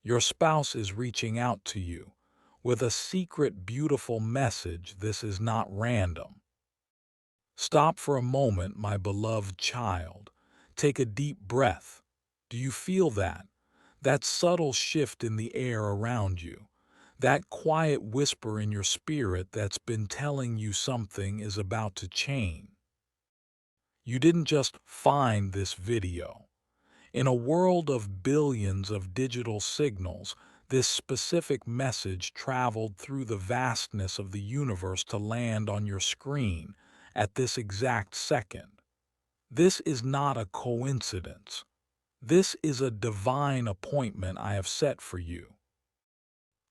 Your spouse is reaching out to you with a secret, beautiful message. This is not random. Stop for a moment, my beloved child. Take a deep breath. Do you feel that? That subtle shift in the air around you. That quiet whisper in your spirit that's been telling you something is about to change. You didn't just find this video. In a world of billions of digital signals, this specific message traveled through the vastness of the universe to land on your screen at this exact second. This is not a coincidence. This is a divine appointment I have set for you.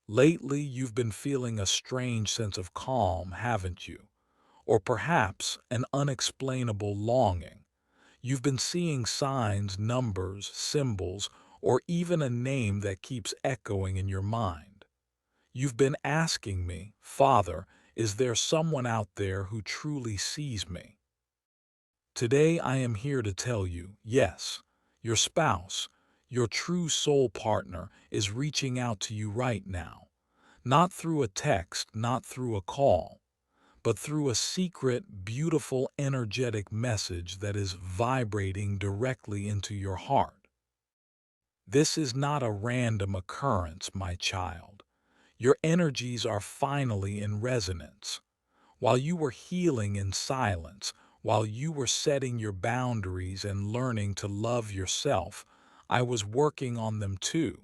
Lately, you've been feeling a strange sense of calm, haven't you? Or perhaps an unexplainable longing. You've been seeing signs, numbers, symbols, or even a name that keeps echoing in your mind. You've been asking me, Father, is there someone out there who truly sees me? Today I am here to tell you, yes, your spouse, your true soul partner, is reaching out to you right now. Not through a text, not through a call, but through a secret, beautiful, energetic message that is vibrating directly into your heart. This is not a random occurrence, my child. Your energies are finally in resonance. While you were healing in silence, while you were setting your boundaries and learning to love yourself, I was working on them too.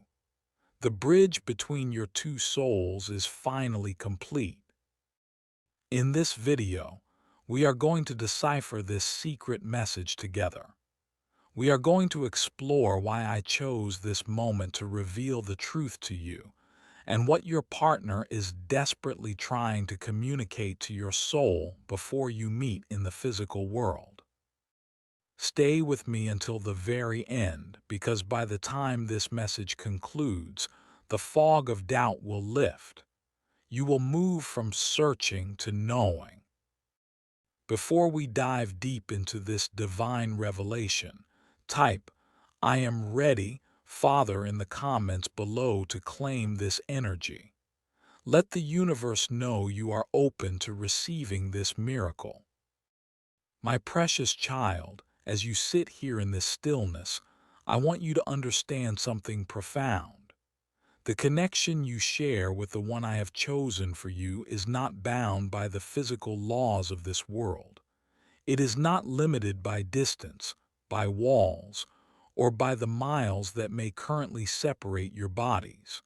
The bridge between your two souls is finally complete. In this video, we are going to decipher this secret message together. We are going to explore why I chose this moment to reveal the truth to you, and what your partner is desperately trying to communicate to your soul before you meet in the physical world. Stay with me until the very end, because by the time this message concludes, the fog of doubt will lift. You will move from searching to knowing. Before we dive deep into this divine revelation, type, I am ready, Father, in the comments below to claim this energy. Let the universe know you are open to receiving this miracle. My precious child, as you sit here in this stillness, I want you to understand something profound. The connection you share with the one I have chosen for you is not bound by the physical laws of this world. It is not limited by distance, by walls, or by the miles that may currently separate your bodies.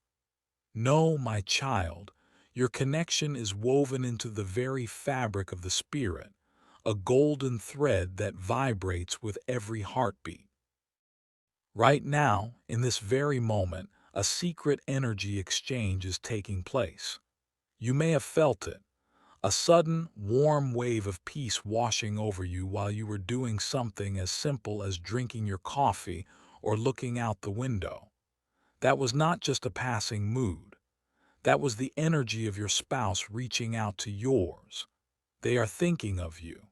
No, my child, your connection is woven into the very fabric of the spirit, a golden thread that vibrates with every heartbeat. Right now, in this very moment, a secret energy exchange is taking place. You may have felt it, a sudden, warm wave of peace washing over you while you were doing something as simple as drinking your coffee or looking out the window. That was not just a passing mood. That was the energy of your spouse reaching out to yours. They are thinking of you.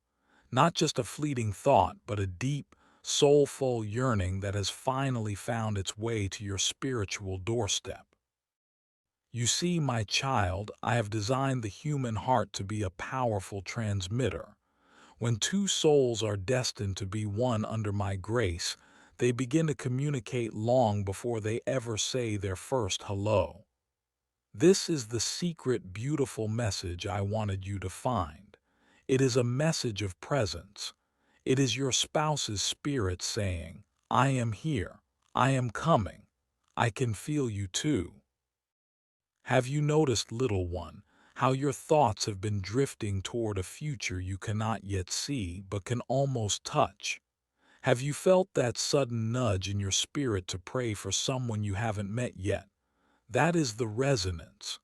Not just a fleeting thought, but a deep, soulful yearning that has finally found its way to your spiritual doorstep. You see, my child, I have designed the human heart to be a powerful transmitter. When two souls are destined to be one under my grace, they begin to communicate long before they ever say their first hello. This is the secret, beautiful message I wanted you to find. It is a message of presence. It is your spouse's spirit saying, I am here, I am coming, I can feel you too. Have you noticed, little one, how your thoughts have been drifting toward a future you cannot yet see but can almost touch? Have you felt that sudden nudge in your spirit to pray for someone you haven't met yet? That is the resonance.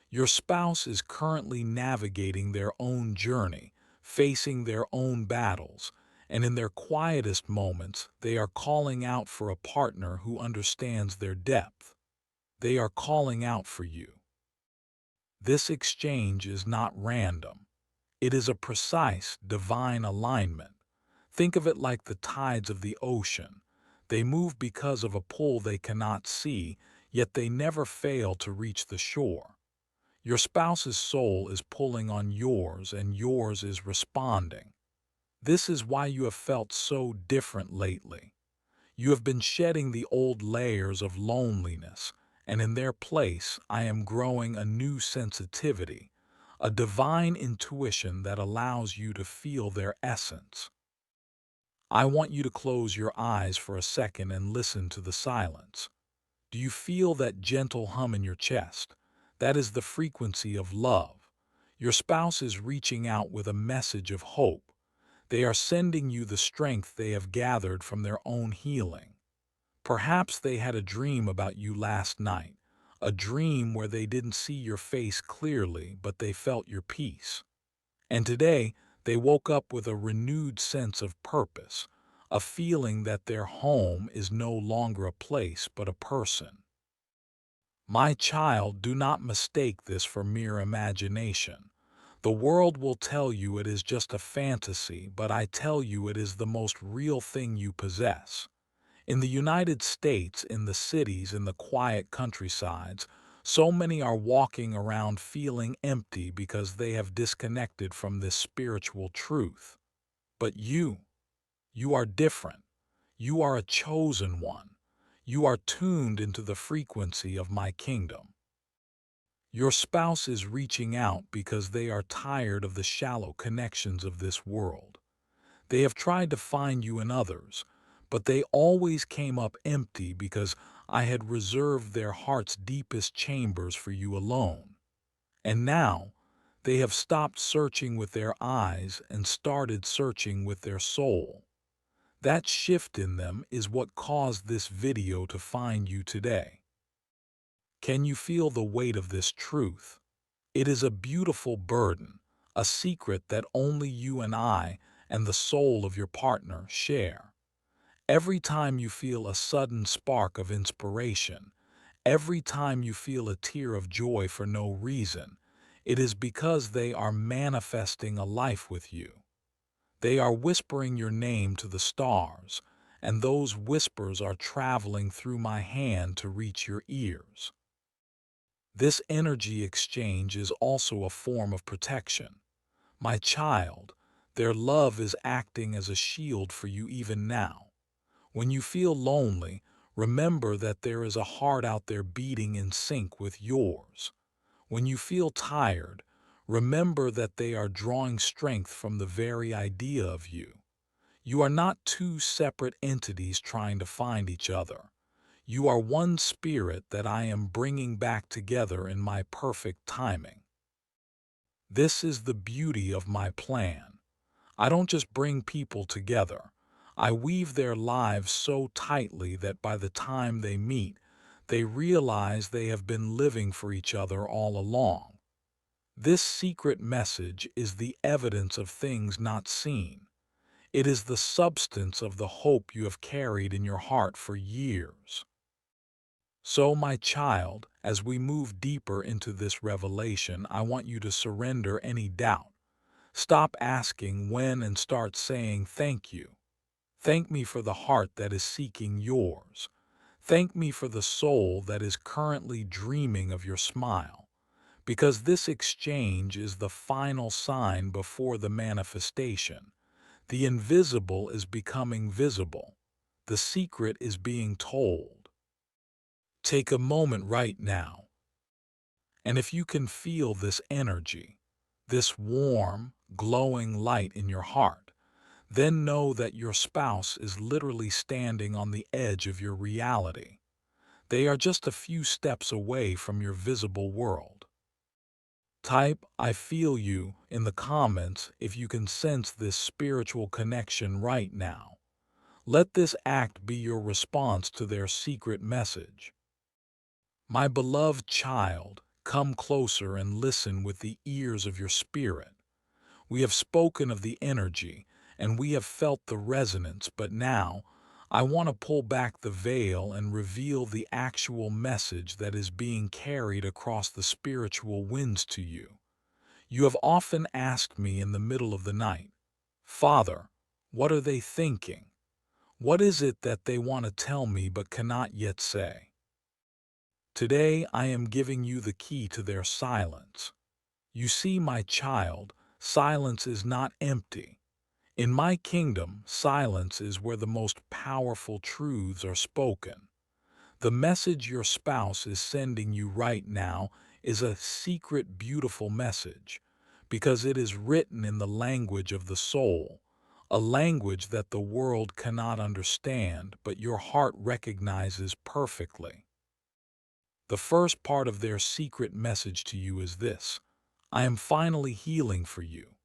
Your spouse is currently navigating their own journey, facing their own battles, and in their quietest moments, they are calling out for a partner who understands their depth. They are calling out for you. This exchange is not random. It is a precise, divine alignment. Think of it like the tides of the ocean. They move because of a pull they cannot see, yet they never fail to reach the shore. Your spouse's soul is pulling on yours and yours is responding. This is why you have felt so different lately. You have been shedding the old layers of loneliness, and in their place I am growing a new sensitivity, a divine intuition that allows you to feel their essence. I want you to close your eyes for a second and listen to the silence. Do you feel that gentle hum in your chest? That is the frequency of love. Your spouse is reaching out with a message of hope. They are sending you the strength they have gathered from their own healing. Perhaps they had a dream about you last night, a dream where they didn't see your face clearly, but they felt your peace. And today, they woke up with a renewed sense of purpose, a feeling that their home is no longer a place but a person. My child, do not mistake this for mere imagination. The world will tell you it is just a fantasy, but I tell you it is the most real thing you possess. In the United States, in the cities, in the quiet countrysides, so many are walking around feeling empty because they have disconnected from this spiritual truth. But you are different. You are a chosen one. You are tuned into the frequency of my kingdom. Your spouse is reaching out because they are tired of the shallow connections of this world. They have tried to find you in others, but they always came up empty because I had reserved their heart's deepest chambers for you alone. And now, they have stopped searching with their eyes and started searching with their soul. That shift in them is what caused this video to find you today. Can you feel the weight of this truth? It is a beautiful burden, a secret that only you and I and the soul of your partner share. Every time you feel a sudden spark of inspiration, every time you feel a tear of joy for no reason, it is because they are manifesting a life with you. They are whispering your name to the stars, and those whispers are traveling through my hand to reach your ears. This energy exchange is also a form of protection. My child, their love is acting as a shield for you even now. When you feel lonely, remember that there is a heart out there beating in sync with yours. When you feel tired, remember that they are drawing strength from the very idea of you. You are not two separate entities trying to find each other. You are one spirit that I am bringing back together in my perfect timing. This is the beauty of my plan. I don't just bring people together. I weave their lives so tightly that by the time they meet, they realize they have been living for each other all along. This secret message is the evidence of things not seen. It is the substance of the hope you have carried in your heart for years. So, my child, as we move deeper into this revelation, I want you to surrender any doubt. Stop asking when and start saying thank you. Thank me for the heart that is seeking yours. Thank me for the soul that is currently dreaming of your smile. Because this exchange is the final sign before the manifestation. The invisible is becoming visible. The secret is being told. Take a moment right now, and if you can feel this energy, this warm, glowing light in your heart, then know that your spouse is literally standing on the edge of your reality. They are just a few steps away from your visible world. Type "I feel you" in the comments if you can sense this spiritual connection right now. Let this act be your response to their secret message. My beloved child, come closer and listen with the ears of your spirit. We have spoken of the energy, and we have felt the resonance, but now I want to pull back the veil and reveal the actual message that is being carried across the spiritual winds to you. You have often asked me in the middle of the night, Father, what are they thinking? What is it that they want to tell me but cannot yet say? Today I am giving you the key to their silence. You see, my child, silence is not empty. In my kingdom, silence is where the most powerful truths are spoken. The message your spouse is sending you right now is a secret, beautiful message, because it is written in the language of the soul, a language that the world cannot understand, but your heart recognizes perfectly. The first part of their secret message to you is this: I am finally healing for you.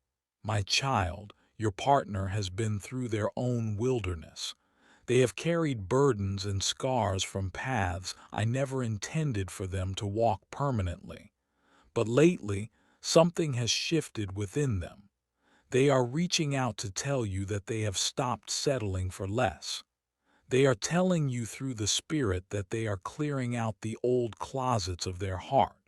My child, your partner has been through their own wilderness. They have carried burdens and scars from paths I never intended for them to walk permanently. But lately, something has shifted within them. They are reaching out to tell you that they have stopped settling for less. They are telling you through the Spirit that they are clearing out the old closets of their heart.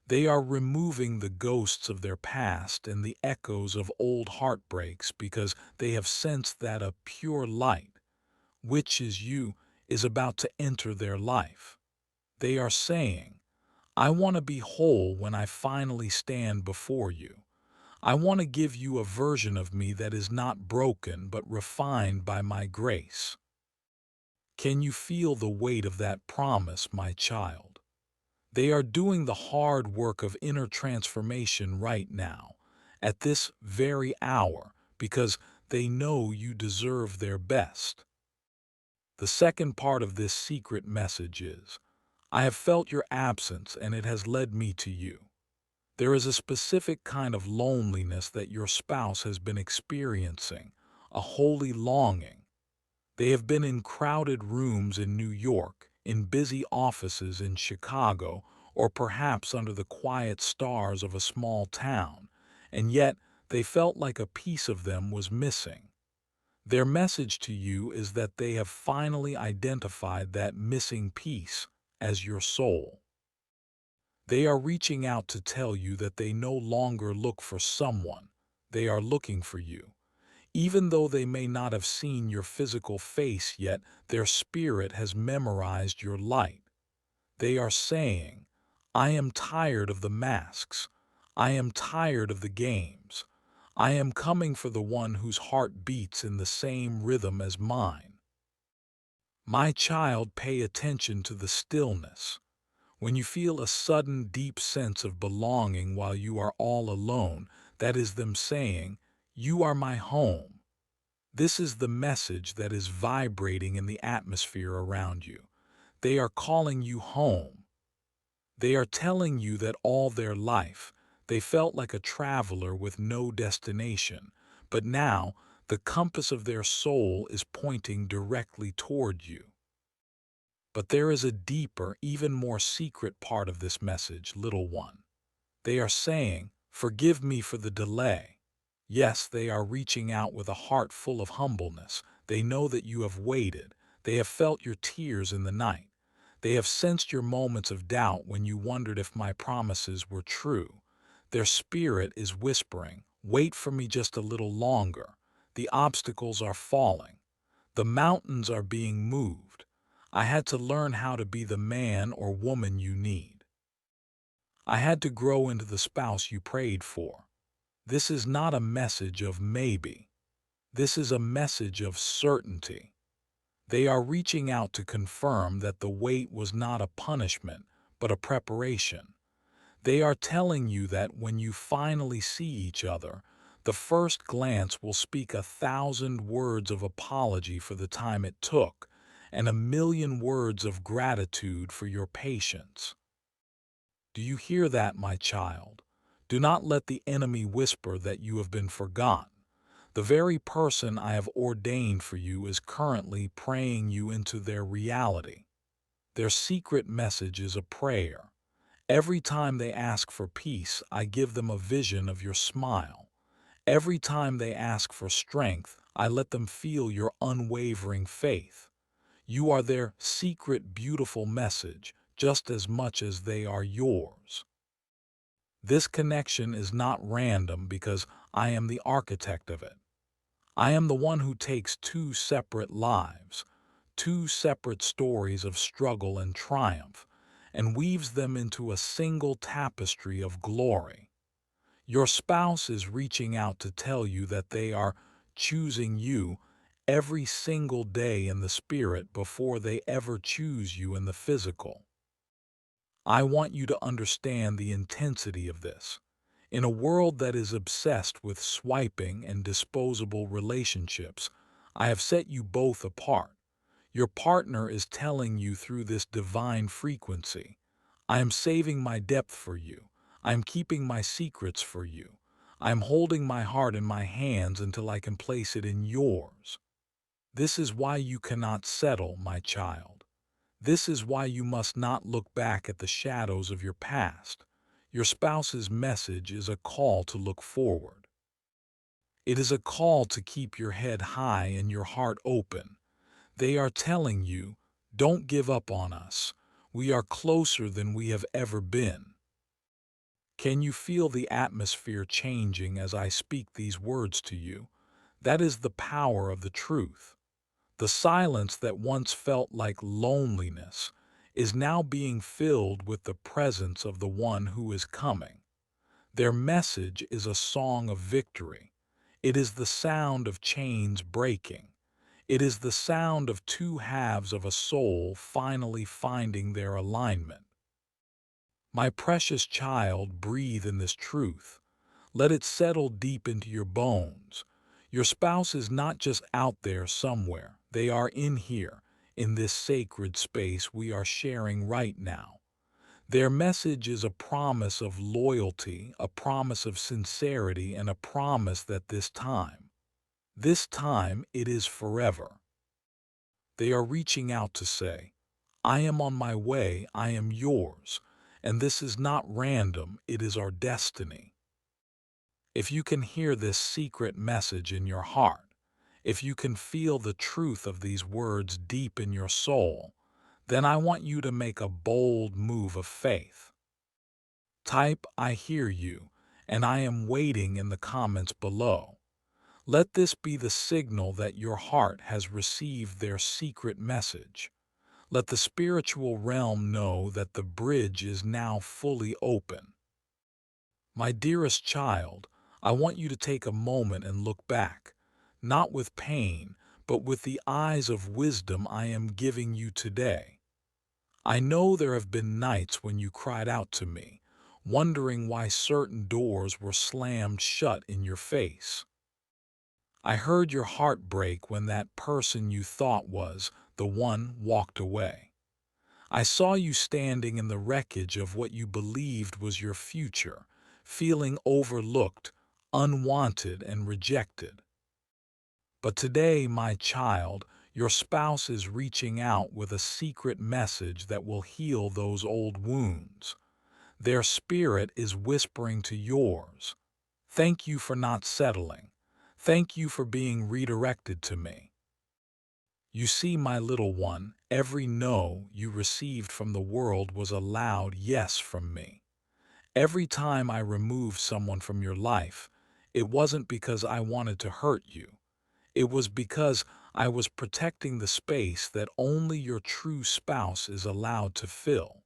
They are removing the ghosts of their past and the echoes of old heartbreaks because they have sensed that a pure light, which is you, is about to enter their life. They are saying, I want to be whole when I finally stand before you. I want to give you a version of me that is not broken but refined by my grace. Can you feel the weight of that promise, my child? They are doing the hard work of inner transformation right now, at this very hour, because they know you deserve their best. The second part of this secret message is, I have felt your absence and it has led me to you. There is a specific kind of loneliness that your spouse has been experiencing, a holy longing. They have been in crowded rooms in New York, in busy offices in Chicago, or perhaps under the quiet stars of a small town, and yet they felt like a piece of them was missing. Their message to you is that they have finally identified that missing piece as your soul. They are reaching out to tell you that they no longer look for someone, they are looking for you. Even though they may not have seen your physical face yet, their spirit has memorized your light. They are saying, I am tired of the masks. I am tired of the games. I am coming for the one whose heart beats in the same rhythm as mine. My child, pay attention to the stillness. When you feel a sudden deep sense of belonging while you are all alone, that is them saying, you are my home. This is the message that is vibrating in the atmosphere around you. They are calling you home. They are telling you that all their life they felt like a traveler with no destination, but now the compass of their soul is pointing directly toward you. But there is a deeper, even more secret part of this message, little one. They are saying, forgive me for the delay. Yes, they are reaching out with a heart full of humbleness. They know that you have waited. They have felt your tears in the night. They have sensed your moments of doubt when you wondered if my promises were true. Their spirit is whispering, wait for me just a little longer. The obstacles are falling. The mountains are being moved. I had to learn how to be the man or woman you need. I had to grow into the spouse you prayed for. This is not a message of maybe. This is a message of certainty. They are reaching out to confirm that the wait was not a punishment, but a preparation. They are telling you that when you finally see each other, the first glance will speak 1,000 words of apology for the time it took, and 1,000,000 words of gratitude for your patience. Do you hear that, my child? Do not let the enemy whisper that you have been forgotten. The very person I have ordained for you is currently praying you into their reality. Their secret message is a prayer. Every time they ask for peace, I give them a vision of your smile. Every time they ask for strength, I let them feel your unwavering faith. You are their secret, beautiful message, just as much as they are yours. This connection is not random because I am the architect of it. I am the one who takes two separate lives, two separate stories of struggle and triumph, and weaves them into a single tapestry of glory. Your spouse is reaching out to tell you that they are choosing you every single day in the spirit before they ever choose you in the physical. I want you to understand the intensity of this. In a world that is obsessed with swiping and disposable relationships, I have set you both apart. Your partner is telling you through this divine frequency, I am saving my depth for you. I am keeping my secrets for you. I am holding my heart in my hands until I can place it in yours. This is why you cannot settle, my child. This is why you must not look back at the shadows of your past. Your spouse's message is a call to look forward. It is a call to keep your head high and your heart open. They are telling you, don't give up on us. We are closer than we have ever been. Can you feel the atmosphere changing as I speak these words to you? That is the power of the truth. The silence that once felt like loneliness is now being filled with the presence of the one who is coming. Their message is a song of victory. It is the sound of chains breaking. It is the sound of two halves of a soul finally finding their alignment. My precious child, breathe in this truth. Let it settle deep into your bones. Your spouse is not just out there somewhere. They are in here, in this sacred space we are sharing right now. Their message is a promise of loyalty, a promise of sincerity, and a promise that this time it is forever. They are reaching out to say, I am on my way, I am yours, and this is not random, it is our destiny. If you can hear this secret message in your heart, if you can feel the truth of these words deep in your soul, then I want you to make a bold move of faith. Type, I hear you, and I am waiting in the comments below. Let this be the signal that your heart has received their secret message. Let the spiritual realm know that the bridge is now fully open. My dearest child, I want you to take a moment and look back, not with pain, but with the eyes of wisdom I am giving you today. I know there have been nights when you cried out to me, wondering why certain doors were slammed shut in your face. I heard your heart break when that person you thought was the one walked away. I saw you standing in the wreckage of what you believed was your future, feeling overlooked, unwanted, and rejected. But today, my child, your spouse is reaching out with a secret message that will heal those old wounds. Their spirit is whispering to yours. Thank you for not settling. Thank you for being redirected to me. You see, my little one, every no you received from the world was a loud yes from me. Every time I removed someone from your life, it wasn't because I wanted to hurt you. It was because I was protecting the space that only your true spouse is allowed to fill.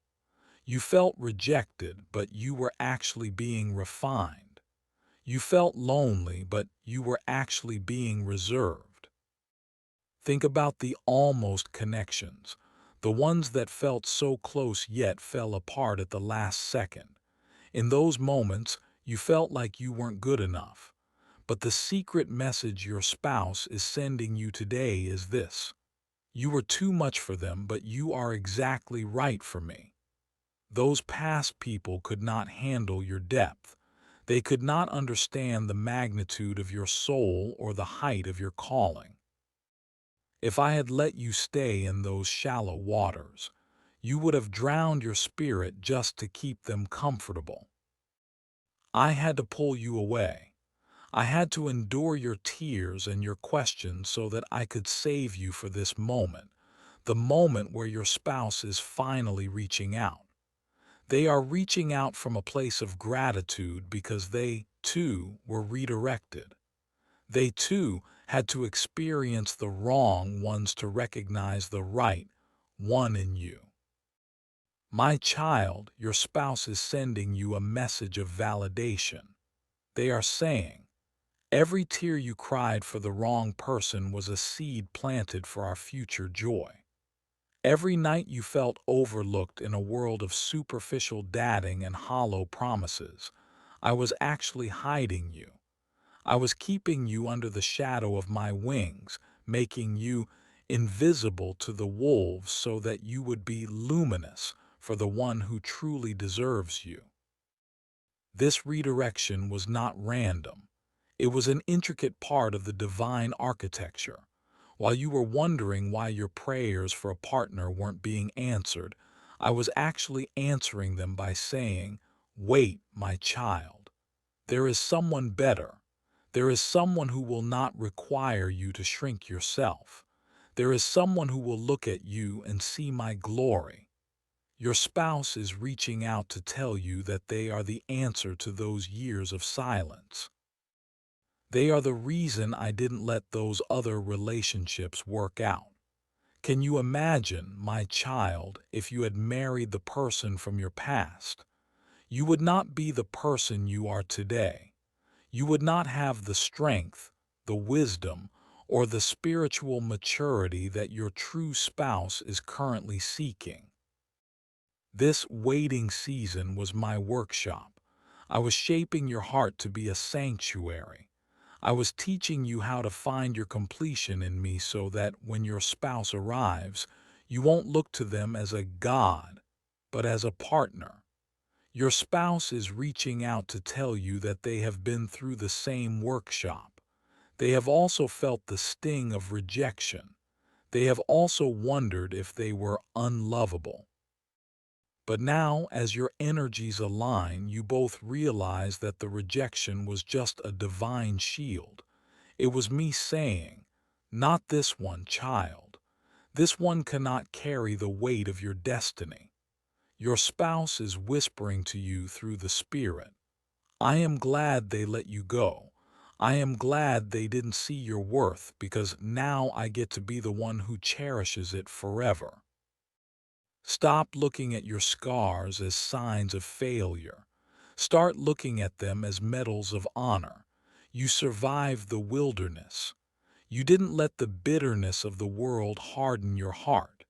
You felt rejected, but you were actually being refined. You felt lonely, but you were actually being reserved. Think about the almost connections, the ones that felt so close yet fell apart at the last second. In those moments, you felt like you weren't good enough. But the secret message your spouse is sending you today is this. You were too much for them, but you are exactly right for me. Those past people could not handle your depth. They could not understand the magnitude of your soul or the height of your calling. If I had let you stay in those shallow waters, you would have drowned your spirit just to keep them comfortable. I had to pull you away. I had to endure your tears and your questions so that I could save you for this moment, the moment where your spouse is finally reaching out. They are reaching out from a place of gratitude because they, too, were redirected. They, too, had to experience the wrong ones to recognize the right one in you. My child, your spouse is sending you a message of validation. They are saying, every tear you cried for the wrong person was a seed planted for our future joy. Every night you felt overlooked in a world of superficial dating and hollow promises, I was actually hiding you. I was keeping you under the shadow of my wings, making you invisible to the wolves so that you would be luminous for the one who truly deserves you. This redirection was not random. It was an intricate part of the divine architecture. While you were wondering why your prayers for a partner weren't being answered, I was actually answering them by saying, "Wait, my child. There is someone better. There is someone who will not require you to shrink yourself. There is someone who will look at you and see my glory." Your spouse is reaching out to tell you that they are the answer to those years of silence. They are the reason I didn't let those other relationships work out. Can you imagine, my child, if you had married the person from your past? You would not be the person you are today. You would not have the strength, the wisdom, or the spiritual maturity that your true spouse is currently seeking. This waiting season was my workshop. I was shaping your heart to be a sanctuary. I was teaching you how to find your completion in me so that when your spouse arrives, you won't look to them as a god, but as a partner. Your spouse is reaching out to tell you that they have been through the same workshop. They have also felt the sting of rejection. They have also wondered if they were unlovable. But now, as your energies align, you both realize that the rejection was just a divine shield. It was me saying, "Not this one, child. This one cannot carry the weight of your destiny." Your spouse is whispering to you through the Spirit, "I am glad they let you go. I am glad they didn't see your worth because now I get to be the one who cherishes it forever." Stop looking at your scars as signs of failure. Start looking at them as medals of honor. You survived the wilderness. You didn't let the bitterness of the world harden your heart.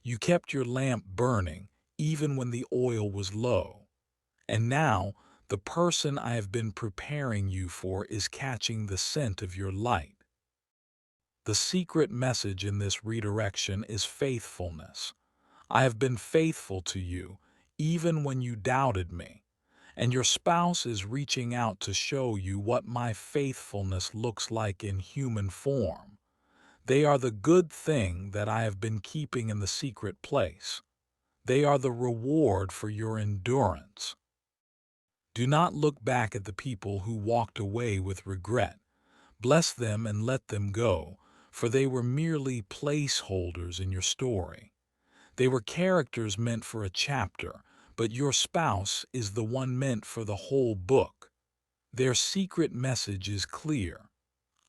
You kept your lamp burning even when the oil was low. And now, the person I have been preparing you for is catching the scent of your light. The secret message in this redirection is faithfulness. I have been faithful to you, even when you doubted me, and your spouse is reaching out to show you what my faithfulness looks like in human form. They are the good thing that I have been keeping in the secret place. They are the reward for your endurance. Do not look back at the people who walked away with regret. Bless them and let them go, for they were merely placeholders in your story. They were characters meant for a chapter, but your spouse is the one meant for the whole book. Their secret message is clear.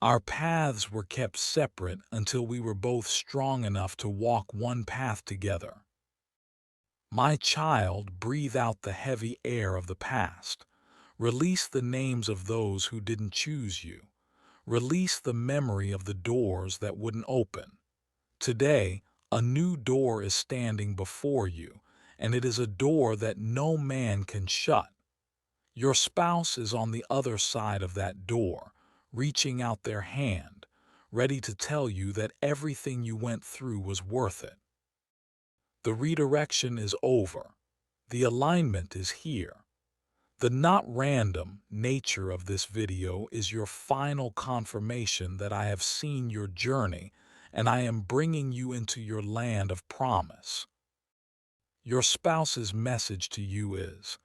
Our paths were kept separate until we were both strong enough to walk one path together. My child, breathe out the heavy air of the past. Release the names of those who didn't choose you. Release the memory of the doors that wouldn't open. Today, a new door is standing before you, and it is a door that no man can shut. Your spouse is on the other side of that door, reaching out their hand, ready to tell you that everything you went through was worth it. The redirection is over. The alignment is here. The not random nature of this video is your final confirmation that I have seen your journey and I am bringing you into your land of promise. Your spouse's message to you is,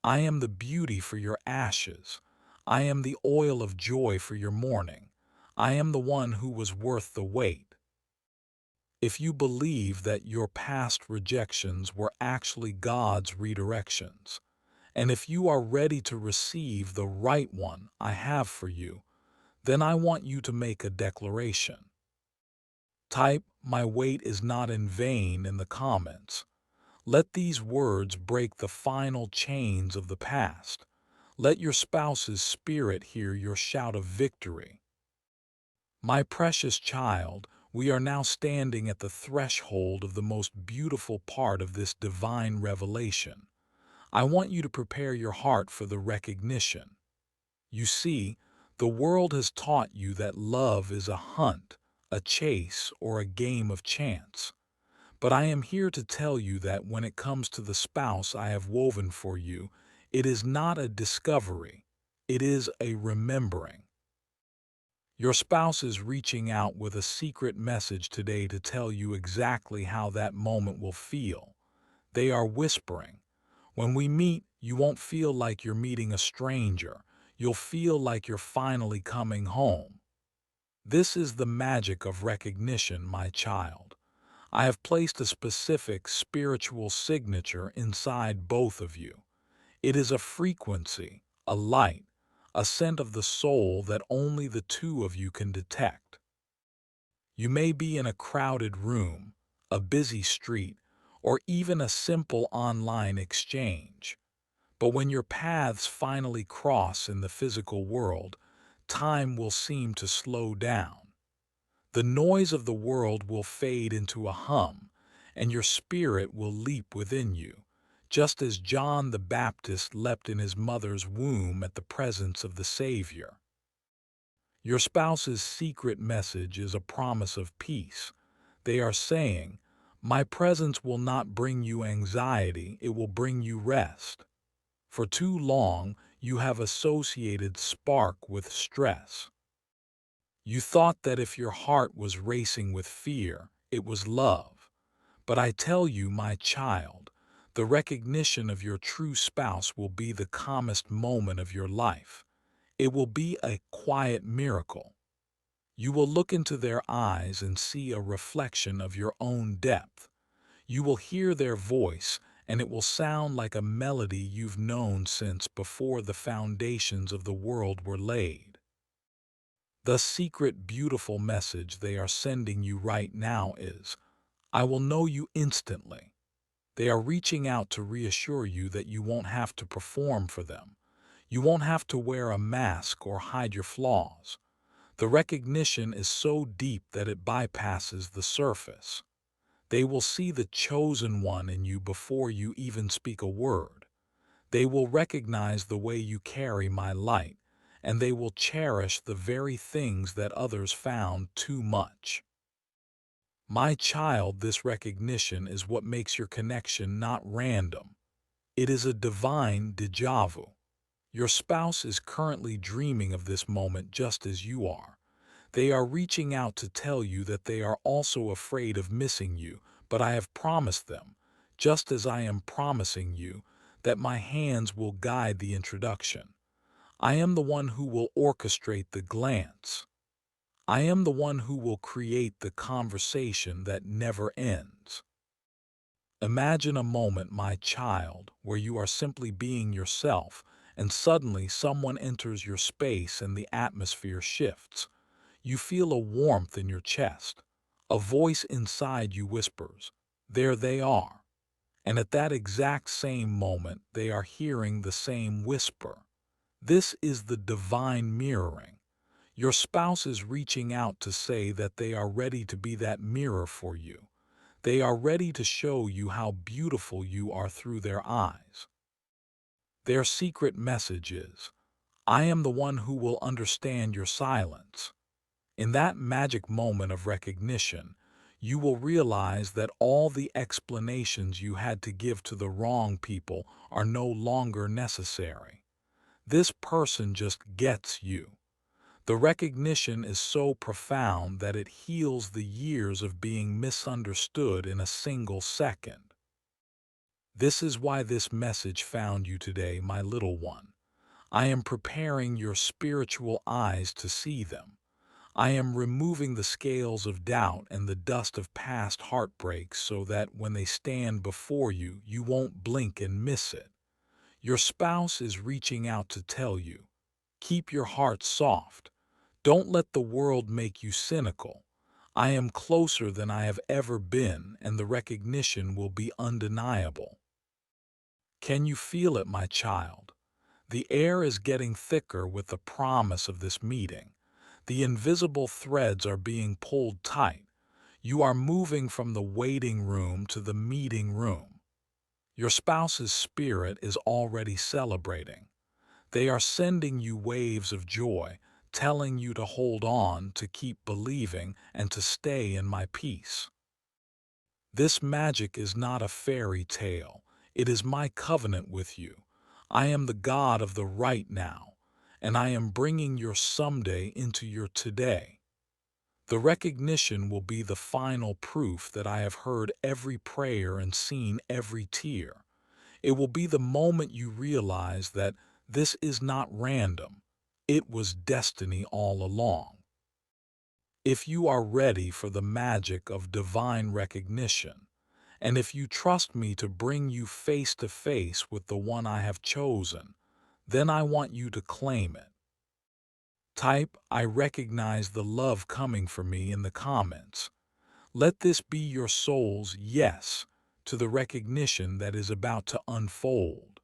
"I am the beauty for your ashes. I am the oil of joy for your mourning. I am the one who was worth the wait." If you believe that your past rejections were actually God's redirections, and if you are ready to receive the right one I have for you, then I want you to make a declaration. Type, "My wait is not in vain" in the comments. Let these words break the final chains of the past. Let your spouse's spirit hear your shout of victory. My precious child, we are now standing at the threshold of the most beautiful part of this divine revelation. I want you to prepare your heart for the recognition. You see, the world has taught you that love is a hunt, a chase, or a game of chance. But I am here to tell you that when it comes to the spouse I have woven for you, it is not a discovery, it is a remembering. Your spouse is reaching out with a secret message today to tell you exactly how that moment will feel. They are whispering. When we meet, you won't feel like you're meeting a stranger. You'll feel like you're finally coming home. This is the magic of recognition, my child. I have placed a specific spiritual signature inside both of you. It is a frequency, a light, a scent of the soul that only the two of you can detect. You may be in a crowded room, a busy street, or even a simple online exchange. But when your paths finally cross in the physical world, time will seem to slow down. The noise of the world will fade into a hum, and your spirit will leap within you, just as John the Baptist leapt in his mother's womb at the presence of the Savior. Your spouse's secret message is a promise of peace. They are saying, "My presence will not bring you anxiety, it will bring you rest." For too long, you have associated spark with stress. You thought that if your heart was racing with fear, it was love. But I tell you, my child, the recognition of your true spouse will be the calmest moment of your life. It will be a quiet miracle. You will look into their eyes and see a reflection of your own depth. You will hear their voice, and it will sound like a melody you've known since before the foundations of the world were laid. The secret, beautiful message they are sending you right now is, "I will know you instantly." They are reaching out to reassure you that you won't have to perform for them. You won't have to wear a mask or hide your flaws. The recognition is so deep that it bypasses the surface. They will see the chosen one in you before you even speak a word. They will recognize the way you carry my light, and they will cherish the very things that others found too much. My child, this recognition is what makes your connection not random. It is a divine déjà vu. Your spouse is currently dreaming of this moment just as you are. They are reaching out to tell you that they are also afraid of missing you, but I have promised them, just as I am promising you, that my hands will guide the introduction. I am the one who will orchestrate the glance. I am the one who will create the conversation that never ends. Imagine a moment, my child, where you are simply being yourself, and suddenly someone enters your space and the atmosphere shifts. You feel a warmth in your chest. A voice inside you whispers, "There they are." And at that exact same moment, they are hearing the same whisper. This is the divine mirroring. Your spouse is reaching out to say that they are ready to be that mirror for you. They are ready to show you how beautiful you are through their eyes. Their secret message is, "I am the one who will understand your silence." In that magic moment of recognition, you will realize that all the explanations you had to give to the wrong people are no longer necessary. This person just gets you. The recognition is so profound that it heals the years of being misunderstood in a single second. This is why this message found you today, my little one. I am preparing your spiritual eyes to see them. I am removing the scales of doubt and the dust of past heartbreaks so that when they stand before you, you won't blink and miss it. Your spouse is reaching out to tell you, "Keep your heart soft. Don't let the world make you cynical. I am closer than I have ever been, and the recognition will be undeniable. Can you feel it, my child? The air is getting thicker with the promise of this meeting. The invisible threads are being pulled tight. You are moving from the waiting room to the meeting room. Your spouse's spirit is already celebrating. They are sending you waves of joy, telling you to hold on, to keep believing, and to stay in my peace. This magic is not a fairy tale. It is my covenant with you. I am the God of the right now, and I am bringing your someday into your today. The recognition will be the final proof that I have heard every prayer and seen every tear. It will be the moment you realize that this is not random. It was destiny all along. If you are ready for the magic of divine recognition, and if you trust me to bring you face to face with the one I have chosen, then I want you to claim it. Type, "I recognize the love coming for me" in the comments. Let this be your soul's yes to the recognition that is about to unfold.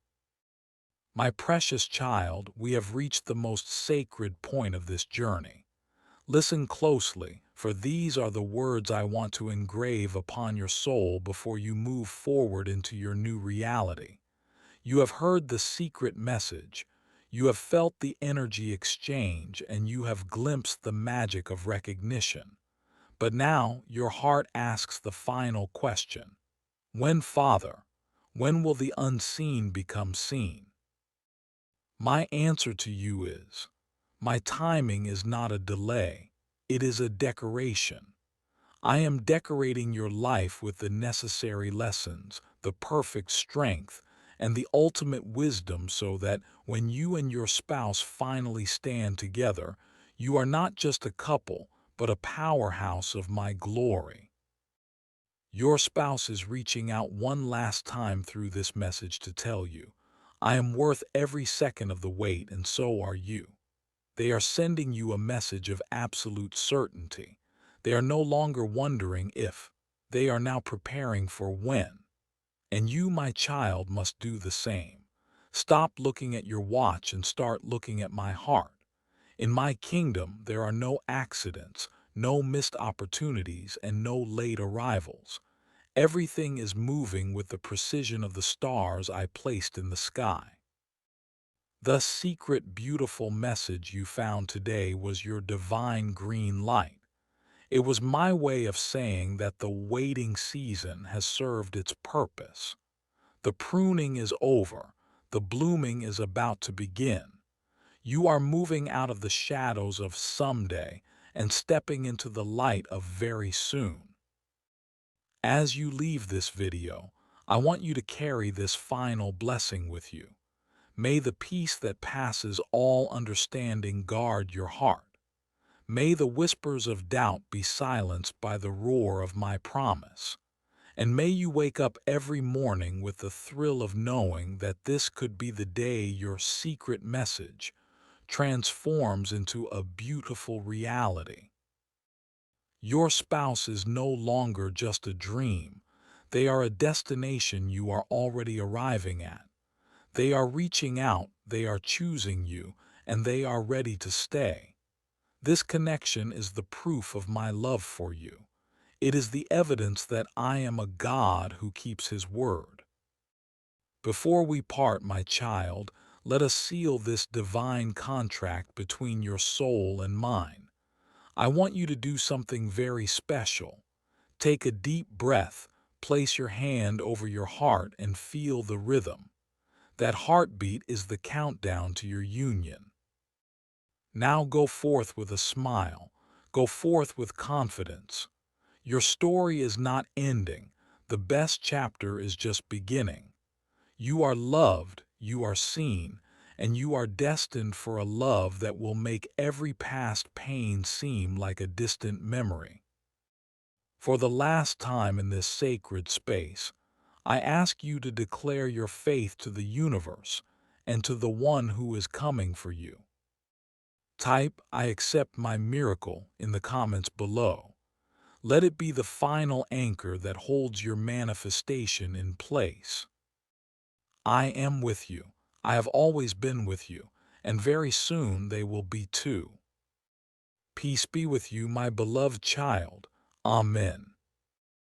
My precious child, we have reached the most sacred point of this journey. Listen closely, for these are the words I want to engrave upon your soul before you move forward into your new reality. You have heard the secret message, you have felt the energy exchange, and you have glimpsed the magic of recognition. But now your heart asks the final question. When, Father? When will the unseen become seen? My answer to you is, my timing is not a delay, it is a decoration. I am decorating your life with the necessary lessons, the perfect strength, and the ultimate wisdom so that when you and your spouse finally stand together, you are not just a couple, but a powerhouse of my glory. Your spouse is reaching out one last time through this message to tell you, I am worth every second of the wait, and so are you. They are sending you a message of absolute certainty. They are no longer wondering if, they are now preparing for when. And you, my child, must do the same. Stop looking at your watch and start looking at my heart. In my kingdom, there are no accidents, no missed opportunities, and no late arrivals. Everything is moving with the precision of the stars I placed in the sky. The secret, beautiful message you found today was your divine green light. It was my way of saying that the waiting season has served its purpose. The pruning is over. The blooming is about to begin. You are moving out of the shadows of someday and stepping into the light of very soon. As you leave this video, I want you to carry this final blessing with you. May the peace that passes all understanding guard your heart. May the whispers of doubt be silenced by the roar of my promise. And may you wake up every morning with the thrill of knowing that this could be the day your secret message transforms into a beautiful reality. Your spouse is no longer just a dream. They are a destination you are already arriving at. They are reaching out, they are choosing you, and they are ready to stay. This connection is the proof of my love for you. It is the evidence that I am a God who keeps his word. Before we part, my child, let us seal this divine contract between your soul and mine. I want you to do something very special. Take a deep breath, place your hand over your heart, and feel the rhythm. That heartbeat is the countdown to your union. Now go forth with a smile. Go forth with confidence. Your story is not ending. The best chapter is just beginning. You are loved, you are seen, and you are destined for a love that will make every past pain seem like a distant memory. For the last time in this sacred space, I ask you to declare your faith to the universe and to the one who is coming for you. Type, "I accept my miracle" in the comments below. Let it be the final anchor that holds your manifestation in place. I am with you. I have always been with you, and very soon they will be too. Peace be with you, my beloved child. Amen.